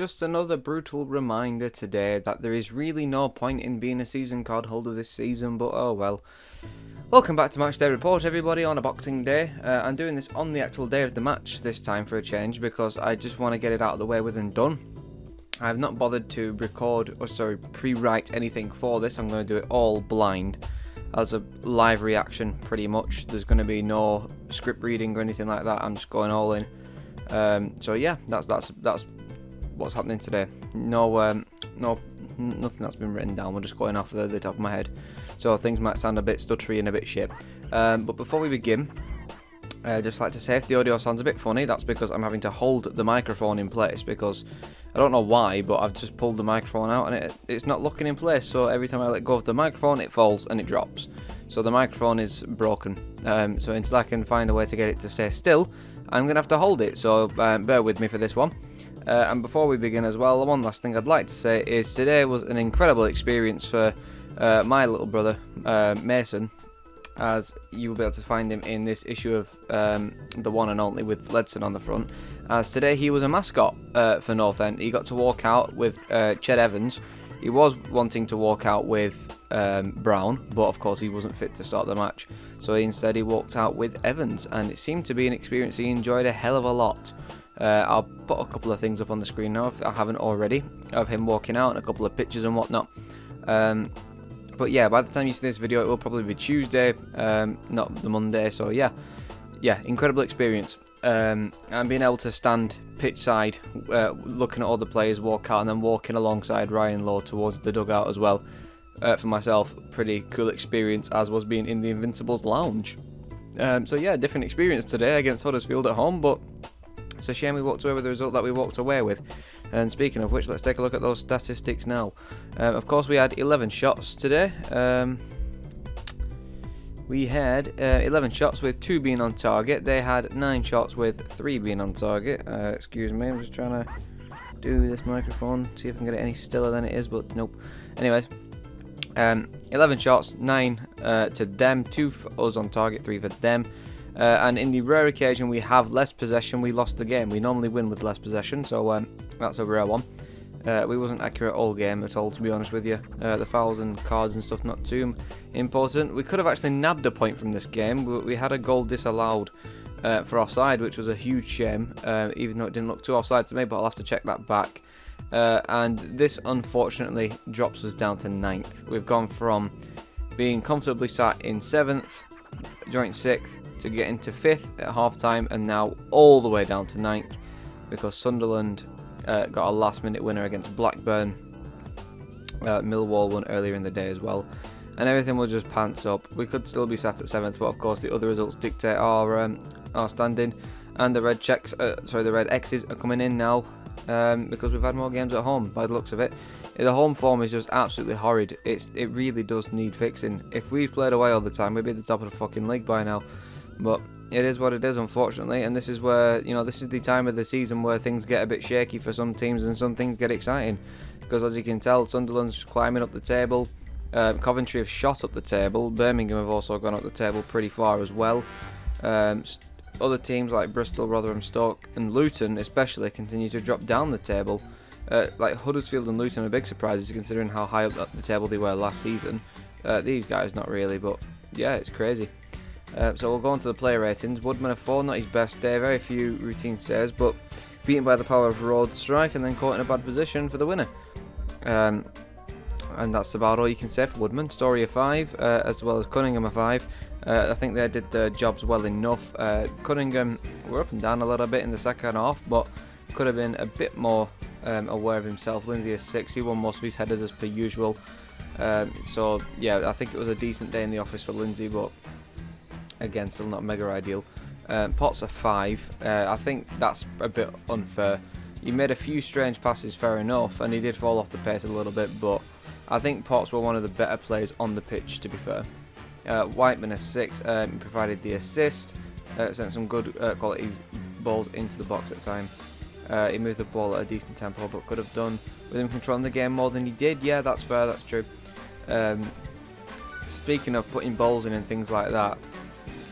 just another brutal reminder today that there is really no point in being a season card holder this season, but oh well. Welcome back to Matchday Report, everybody, on a Boxing Day. I'm doing this on the actual day of the match this time for a change because I just want to get it out of the way with and done. I've not bothered to pre-write anything for this. I'm going to do it all blind as a live reaction pretty much. There's going to be no script reading or anything like that. I'm just going all in. So yeah, that's what's happening today. Nothing that's been written down. We're just going off the top of my head. So things might sound a bit stuttery and a bit shit. But before we begin, I'd just like to say if the audio sounds a bit funny, that's because I'm having to hold the microphone in place because I don't know why, but I've just pulled the microphone out and it's not locking in place. So every time I let go of the microphone, it falls and it drops. So the microphone is broken. So until I can find a way to get it to stay still, I'm going to have to hold it. So bear with me for this one. And before we begin as well, one last thing I'd like to say is today was an incredible experience for my little brother, Mason, as you will be able to find him in this issue of The One and Only with Ledson on the front, as today he was a mascot for North End. He got to walk out with Ched Evans. He was wanting to walk out with Brown, but of course he wasn't fit to start the match, so instead he walked out with Evans, and it seemed to be an experience he enjoyed a hell of a lot. I'll put a couple of things up on the screen now if I haven't already, of him walking out and a couple of pictures and whatnot. But yeah, by the time you see this video, it will probably be Tuesday, not the Monday. So yeah, incredible experience. And being able to stand pitch side, looking at all the players walk out, and then walking alongside Ryan Lowe towards the dugout as well. For myself, pretty cool experience, as was being in the Invincibles lounge. So yeah, different experience today against Huddersfield at home, but it's a shame we walked away with the result that we walked away with. And speaking of which, let's take a look at those statistics now. Of course, we had 11 shots today. We had 11 shots with 2 being on target. They had 9 shots with 3 being on target. Excuse me, I'm just trying to do this microphone, see if I can get it any stiller than it is, but nope. Anyways, 11 shots, 9 to them, 2 for us on target, 3 for them. And in the rare occasion we have less possession, we lost the game. We normally win with less possession, so that's a rare one. We wasn't accurate all game at all, to be honest with you. The fouls and cards and stuff not too important. We could have actually nabbed a point from this game, but we had a goal disallowed for offside, which was a huge shame, even though it didn't look too offside to me, but I'll have to check that back. And this unfortunately drops us down to 9th. We've gone from being comfortably sat in 7th, joint 6th, to get into 5th at half time, and now all the way down to 9th because Sunderland got a last minute winner against Blackburn. Millwall won earlier in the day as well, and everything was just pants up. We could still be sat at 7th, but of course the other results dictate our standing, and the red the red X's are coming in now because we've had more games at home by the looks of it. The home form is just absolutely horrid. It really does need fixing. If we played away all the time, we'd be at the top of the fucking league by now. But it is what it is, unfortunately, and this is where, this is the time of the season where things get a bit shaky for some teams and some things get exciting. Because as you can tell, Sunderland's climbing up the table, Coventry have shot up the table, Birmingham have also gone up the table pretty far as well. Other teams like Bristol, Rotherham, Stoke and Luton especially continue to drop down the table. Like Huddersfield and Luton are big surprises considering how high up the table they were last season. These guys not really, but yeah, it's crazy. So we'll go on to the player ratings. Woodman a 4, not his best day, very few routine saves, but beaten by the power of Rhodes' strike and then caught in a bad position for the winner. And that's about all you can say for Woodman. Story a 5, as well as Cunningham a 5. I think they did their jobs well enough. Cunningham were up and down a little bit in the second half, but could have been a bit more aware of himself. Lindsay a 6, he won most of his headers as per usual. So yeah, I think it was a decent day in the office for Lindsay, but again, still not mega ideal. Potts a 5. I think that's a bit unfair. He made a few strange passes, fair enough, and he did fall off the pace a little bit, but I think Potts were one of the better players on the pitch, to be fair. Whiteman a 6. He provided the assist, sent some good quality balls into the box at the time. He moved the ball at a decent tempo, but could have done with him controlling the game more than he did. Yeah, that's fair, that's true. Speaking of putting balls in and things like that,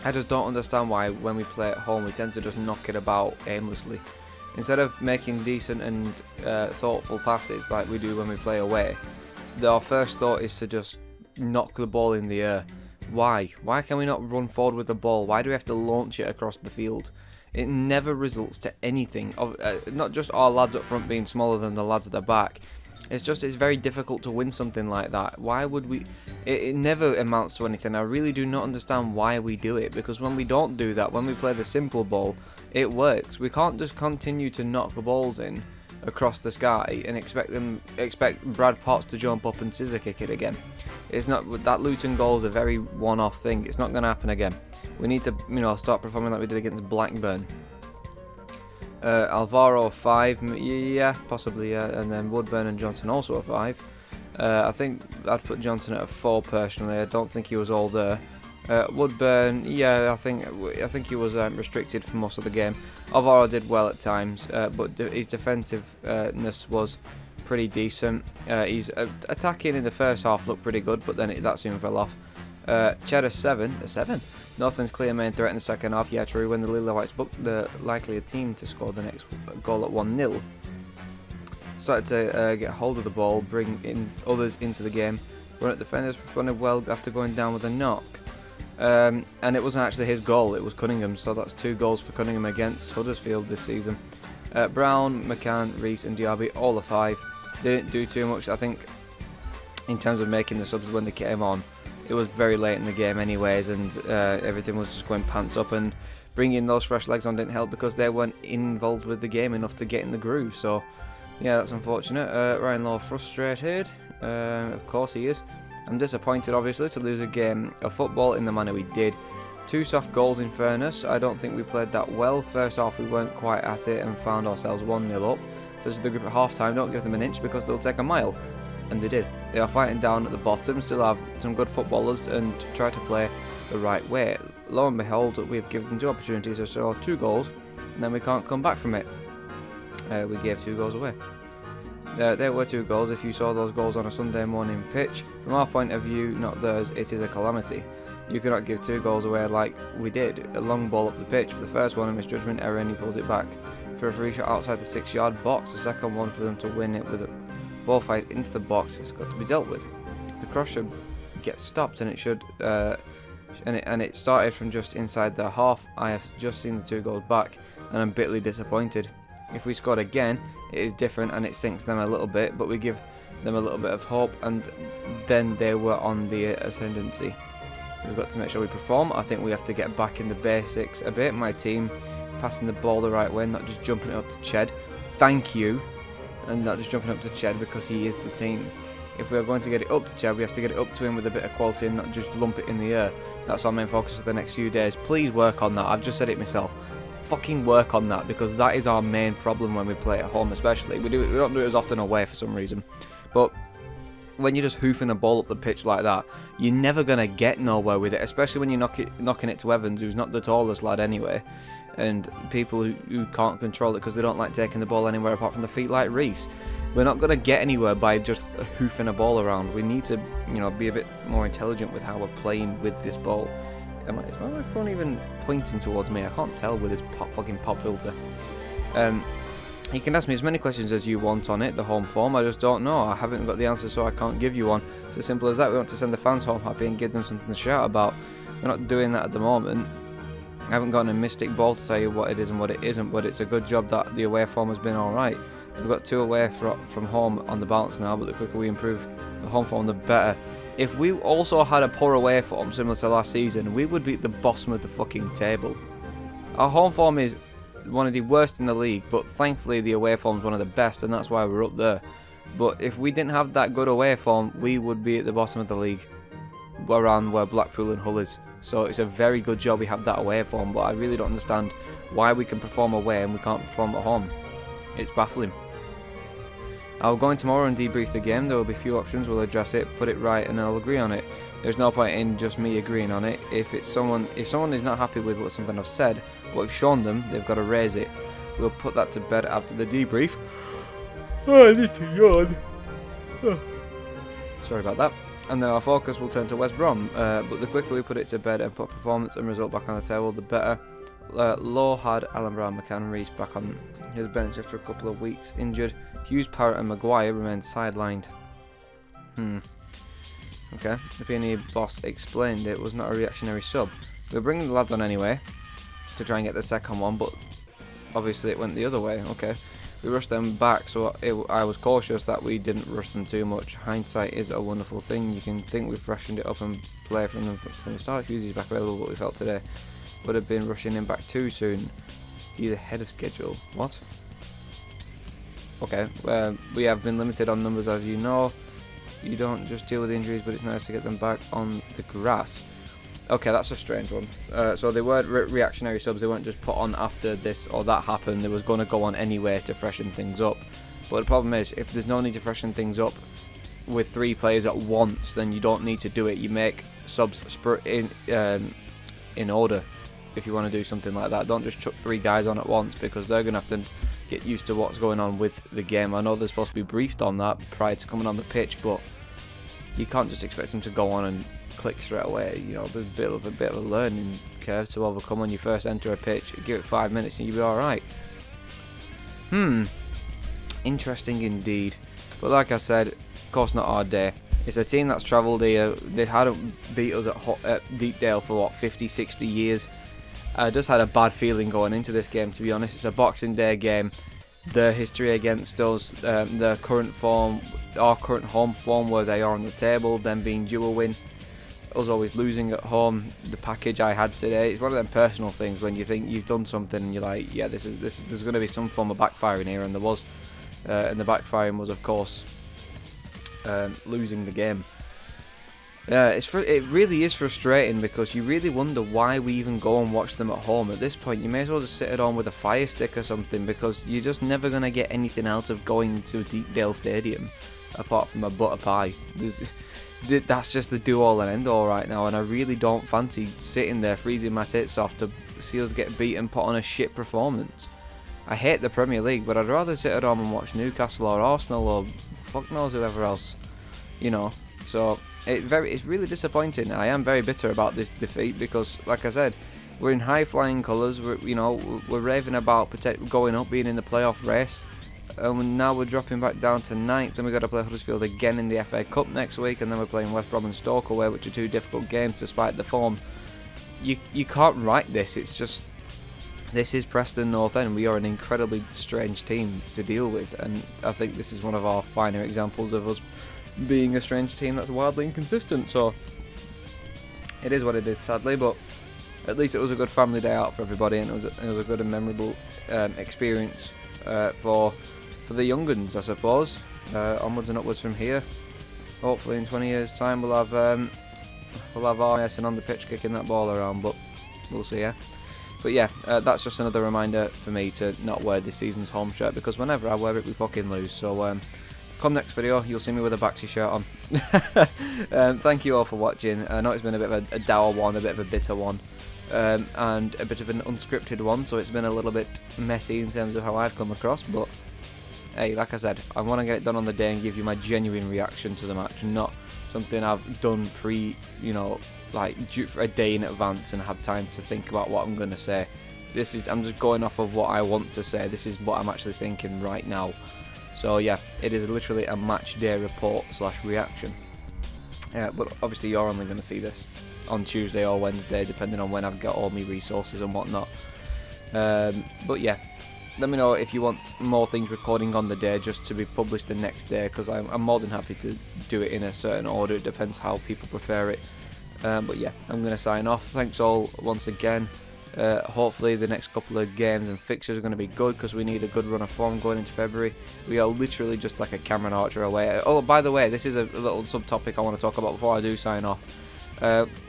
I just don't understand why when we play at home we tend to just knock it about aimlessly. Instead of making decent and thoughtful passes like we do when we play away, our first thought is to just knock the ball in the air. Why? Why can we not run forward with the ball? Why do we have to launch it across the field? It never results to anything. Not just our lads up front being smaller than the lads at the back. It's very difficult to win something like that. Why would we? It never amounts to anything. I really do not understand why we do it, because when we don't do that, when we play the simple ball, it works. We can't just continue to knock the balls in across the sky and expect Brad Potts to jump up and scissor kick it again. It's not. That Luton goal is a very one-off thing. It's not going to happen again. We need to, start performing like we did against Blackburn. Alvaro 5, yeah, possibly, yeah, and then Woodburn and Johnson also a 5. I think I'd put Johnson at a 4 personally. I don't think he was all there. Woodburn, yeah, I think he was restricted for most of the game. Alvaro did well at times, but his defensiveness was pretty decent. He's attacking in the first half looked pretty good, but then that soon fell off. Cheddar 7, a 7. Northland's clear main threat in the second half. Yeah, true. When the Lily Whites booked the likely team to score the next goal at 1-0. Started to get hold of the ball, bring in others into the game. Run at defenders responded well after going down with a knock. And it wasn't actually his goal, it was Cunningham's. So that's 2 goals for Cunningham against Huddersfield this season. Brown, McCann, Reese and Diaby, all a 5. Didn't do too much, I think, in terms of making the subs when they came on. It was very late in the game anyways, and everything was just going pants up, and bringing those fresh legs on didn't help because they weren't involved with the game enough to get in the groove. So yeah, that's unfortunate. Ryan Law frustrated, of course he is. I'm disappointed obviously to lose a game of football in the manner we did. 2 soft goals in fairness. I don't think we played that well. First half we weren't quite at it and found ourselves 1-0 up. Says the group at half time, don't give them an inch because they'll take a mile. And they did. They are fighting down at the bottom, still have some good footballers and try to play the right way. Lo and behold, we've given them 2 opportunities to score 2 goals, and then we can't come back from it. We gave 2 goals away. There were 2 goals. If you saw those goals on a Sunday morning pitch, from our point of view, not theirs, it is a calamity. You cannot give 2 goals away like we did. A long ball up the pitch for the first one, a misjudgment error, and he pulls it back. For a free shot outside the 6-yard box, the second one for them to win it with a ball fight into the box, it's got to be dealt with. The cross should get stopped, and it should, and it started from just inside their half. I have just seen the 2 goals back, and I'm bitterly disappointed. If we scored again, it is different, and it sinks them a little bit, but we give them a little bit of hope, and then they were on the ascendancy. We've got to make sure we perform. I think we have to get back in the basics a bit. My team passing the ball the right way, not just jumping it up to Ched. Thank you. And not just jumping up to Ched because he is the team. If we are going to get it up to Ched, we have to get it up to him with a bit of quality and not just lump it in the air. That's our main focus for the next few days. Please work on that. I've just said it myself. Fucking work on that, because that is our main problem when we play at home, especially. We don't do it as often away for some reason. But when you're just hoofing a ball up the pitch like that, you're never going to get nowhere with it, especially when you're knocking it to Evans, who's not the tallest lad anyway. And people who can't control it because they don't like taking the ball anywhere apart from the feet, like Reese. We're not going to get anywhere by just hoofing a ball around. We need to, be a bit more intelligent with how we're playing with this ball. Is my microphone even pointing towards me? I can't tell with this fucking pop filter. You can ask me as many questions as you want on it, the home form. I just don't know. I haven't got the answer, so I can't give you one. It's as simple as that. We want to send the fans home happy and give them something to shout about. We're not doing that at the moment. I haven't gotten a mystic ball to tell you what it is and what it isn't, but it's a good job that the away form has been alright. We've got 2 away from home on the bounce now, but the quicker we improve the home form, the better. If we also had a poor away form similar to last season, we would be at the bottom of the fucking table. Our home form is one of the worst in the league, but thankfully the away form is one of the best, and that's why we're up there. But if we didn't have that good away form, we would be at the bottom of the league, around where Blackpool and Hull is. So it's a very good job we have that away form, but I really don't understand why we can perform away and we can't perform at home. It's baffling. I'll go in tomorrow and debrief the game. There will be a few options, we'll address it, put it right, and I'll agree on it. There's no point in just me agreeing on it. If someone is not happy with something I've said, what I've shown them, they've got to raise it. We'll put that to bed after the debrief. Oh, I need to yawn. Oh. Sorry about that. And then our focus will turn to West Brom, but the quicker we put it to bed and put performance and result back on the table, the better. Law had Alan Brown, McCann, Reese back on his bench after a couple of weeks injured. Hughes, Parrott and Maguire remained sidelined. Okay, the P&E boss explained it was not a reactionary sub. They were bringing the lads on anyway to try and get the second one, but obviously it went the other way. Okay, we rushed them back, so I was cautious that we didn't rush them too much. Hindsight is a wonderful thing. You can think we freshened it up and play from the start. Hughes is back available, but we felt today would have been rushing him back too soon. He's ahead of schedule. What? Okay, we have been limited on numbers, as you know. You don't just deal with injuries, but it's nice to get them back on the grass. Okay, that's a strange one. So they weren't reactionary subs. They weren't just put on after this or that happened. They was going to go on anyway to freshen things up. But the problem is, if there's no need to freshen things up with 3 players at once, then you don't need to do it. You make subs in order if you want to do something like that. Don't just chuck 3 guys on at once, because they're going to have to get used to what's going on with the game. I know they're supposed to be briefed on that prior to coming on the pitch, but you can't just expect them to go on and click straight away. You know, there's a bit of a learning curve to overcome when you first enter a pitch. Give it 5 minutes and you'll be alright. Interesting indeed. But like I said, of course not our day. It's a team that's travelled here. They hadn't beat us at Deepdale for what, 50, 60 years. I just had a bad feeling going into this game, to be honest. It's a Boxing Day game. Their history against us, their current form, our current home form, where they are on the table, them being due a win, us always losing at home. The package I had today, it's one of them personal things when you think you've done something and you're like, yeah, there's going to be some form of backfiring here, and there was, and the backfiring was, of course, losing the game. It really is frustrating, because you really wonder why we even go and watch them at home. At this point, you may as well just sit at home with a fire stick or something, because you're just never going to get anything out of going to Deepdale Stadium apart from a butter pie. That's just the do-all and end-all right now, and I really don't fancy sitting there freezing my tits off to see us get beaten, put on a shit performance. I hate the Premier League, but I'd rather sit at home and watch Newcastle or Arsenal or fuck knows whoever else, you know. So it's really disappointing. I am very bitter about this defeat, because, like I said, we're in high-flying colours. We're raving about going up, being in the playoff race, and now we're dropping back down to 9th. Then we've got to play Huddersfield again in the FA Cup next week, and then we're playing West Brom and Stoke away, which are 2 difficult games despite the form. You can't write this. It's just, this is Preston North End. We are an incredibly strange team to deal with, and I think this is one of our finer examples of us being a strange team that's wildly inconsistent. So it is what it is, sadly, but at least it was a good family day out for everybody, and it was a good and memorable experience for the young uns, I suppose. Onwards and upwards from here. Hopefully in 20 years time we'll have Arson on the pitch kicking that ball around, but we'll see. But yeah, that's just another reminder for me to not wear this season's home shirt, because whenever I wear it we fucking lose. So come next video, you'll see me with a Baxi shirt on. Thank you all for watching. I know it's been a bit of a dour one, a bit of a bitter one, and a bit of an unscripted one, so it's been a little bit messy in terms of how I've come across, but hey, like I said, I want to get it done on the day and give you my genuine reaction to the match, not something I've done like a day in advance and have time to think about what I'm going to say. I'm just going off of what I want to say. This is what I'm actually thinking right now. So yeah, it is literally a match day report / reaction. But obviously you're only going to see this on Tuesday or Wednesday, depending on when I've got all my resources and whatnot. But yeah, let me know if you want more things recording on the day just to be published the next day, because I'm more than happy to do it in a certain order. It depends how people prefer it. But yeah, I'm going to sign off. Thanks all once again. Hopefully the next couple of games and fixtures are going to be good, because we need a good run of form going into February. We are literally just like a Cameron Archer away. Oh, by the way, this is a little subtopic I want to talk about before I do sign off.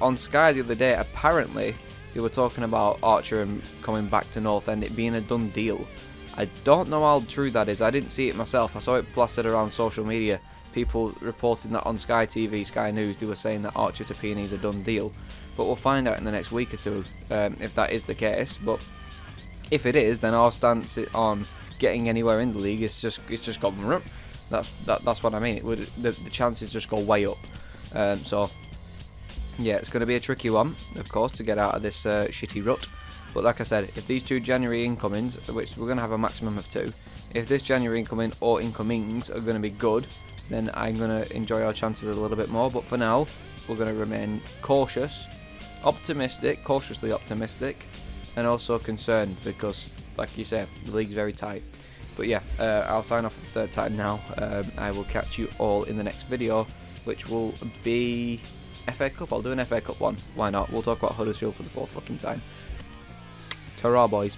On Sky the other day, apparently they were talking about Archer and coming back to North End, it being a done deal. I don't know how true that is. I didn't see it myself. I saw it plastered around social media. People reporting that on Sky TV, Sky News, they were saying that Archer to P&E is a done deal. But we'll find out in the next week or two if that is the case. But if it is, then our stance on getting anywhere in the league is just gone. That's what I mean. The chances just go way up. So yeah, it's going to be a tricky one, of course, to get out of this shitty rut. But like I said, if these 2 January incomings, which we're going to have a maximum of 2, if this January incoming or incomings are going to be good, then I'm going to enjoy our chances a little bit more. But for now, we're going to remain cautious, optimistic, cautiously optimistic, and also concerned because, like you said, the league's very tight. But yeah, I'll sign off for the 3rd time now. I will catch you all in the next video, which will be FA Cup. I'll do an FA Cup one. Why not? We'll talk about Huddersfield for the 4th fucking time. Ta-ra, boys.